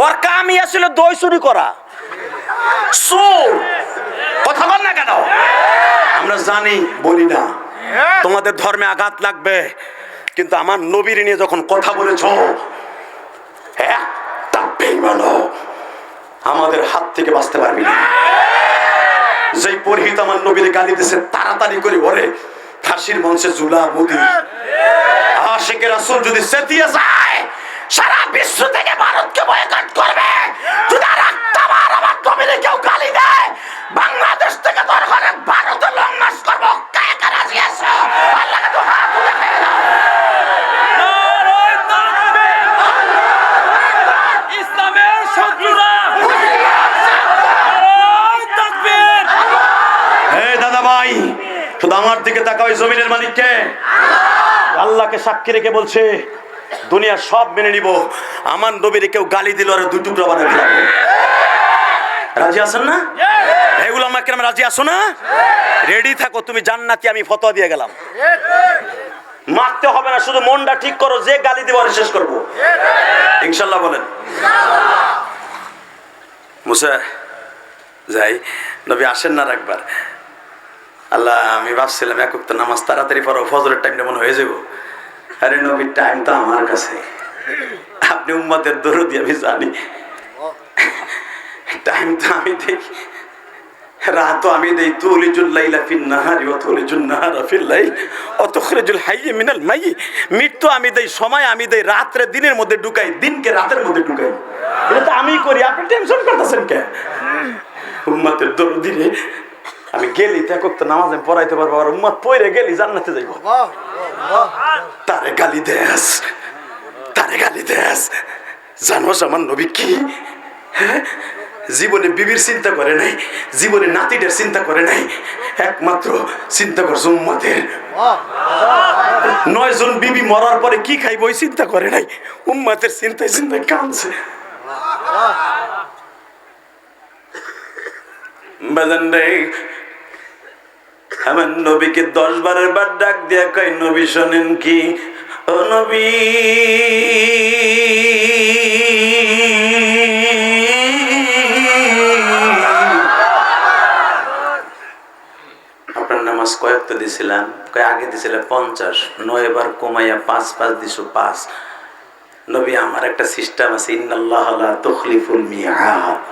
ওর কামই আসলে দই চুরি করা, চোর। কথা বল না কেন? আমরা জানি, বলি না। তোমাদের ধর্মে আঘাত লাগবে, কিন্তু আমার নবীর নিয়ে যখন কথা বলেছ, একটা বেঈমানও আমাদের হাত থেকে বাঁচতে পারবি না। যেই পুরোহিত আমার নবীর গালি দিছে, তাড়াতাড়ি করে ওরে ফাঁসির মঞ্চে ঝুলা মুদি। আশিকে রাসূল যদি চেতিয়ে যায়, সারা বিশ্ব থেকে ভারতকে বয়কট করবে। যদি আরেকটাবার আমার নবীর কেউ গালি দেয়, বাংলাদেশ থেকে দরকারে ভারতে লং মার্চ করবো। কে কে রাজি আছো? আল্লাহকে তো হাত তুলে ফেলে দাও। ইসলামের শত্রুরা দাদা ভাই, শুধু আমার দিকে তাকাও। ওই জমিনের মালিককে, আল্লাহকে সাক্ষী রেখে বলছে, দুনিয়া সব মেনে নিব, আমার নবীর কেউ গালি দিল আর দুই টুকরা বানায় ফেলাবো। রাজি আছেন না? এগুলো আমাকে রাজি আছো না? রেডি থাকো, তুমি জান্নাতি, আমি ফতোয়া দিয়ে গেলাম। মারতে হবে না, শুধু মনটা ঠিক করো, যে গালি দিব আর শেষ করবো ইনশাল্লাহ। বলেন মুসা যাই, নবী আসেন না একবার। আল্লাহ, আমি ভাবছিলাম এক ওয়াক্ত নামাজ তাড়াতাড়ি পড়ো, ফজরের টাইমটা মনে হয়ে যাবো। আরে নবীর টাইম তো আমার কাছে, আপনি উম্মতের দরদি, আমি জানি। টাইম তো আমি দেই, রাতও আমি দেই। তুলিজুল লাইলা ফিন নাহারি ওয়া তুলিজুন নাহারা ফিল লাইল ওয়া তুখরিজুল হাইয়্য মিনাল মাইয়্যিত। মৃত্যু আমি দেই, সময় আমি দেই, রাত্রে দিনের মধ্যে ঢুকাই, দিনকে রাতের মধ্যে ঢুকাই। এটা তো আমি করি, আপনি টেনশন করতেছেন কেন? উম্মতের দরদি রে, আমি গেলি তো নামাজ আমি পড়াইতে পারবো, আর উম্মত পড়ে গেলি জান্নাতে যাইব। তারে গালি দেস, তারে গালি দেস। জানোস আমার নবী কি? জীবনে বিবির চিন্তা করে নাই, জীবনে নাতিদের চিন্তা করে নাই, একমাত্র চিন্তা করছে উম্মতের। 9 জন বিবি মরার পরে কি খাইব ওই চিন্তা করে নাই, উম্মতের চিন্তায় চিন্তায় কাঁদছে। বাজান রে, আমার নবীকে 10 বারের বার ডাক দিয়া কই, নবী শোনেন কি? ও নবী, আপনার নামাজ কয়েকটা দিছিলাম? কয় আগে দিছিলাম 50, 9 বার কমাইয়া 5 দিছো 5। নবী, আমার একটা সিস্টেম আছে, ইন্নাল্লাহ লা তুখলিফুল মিআদ।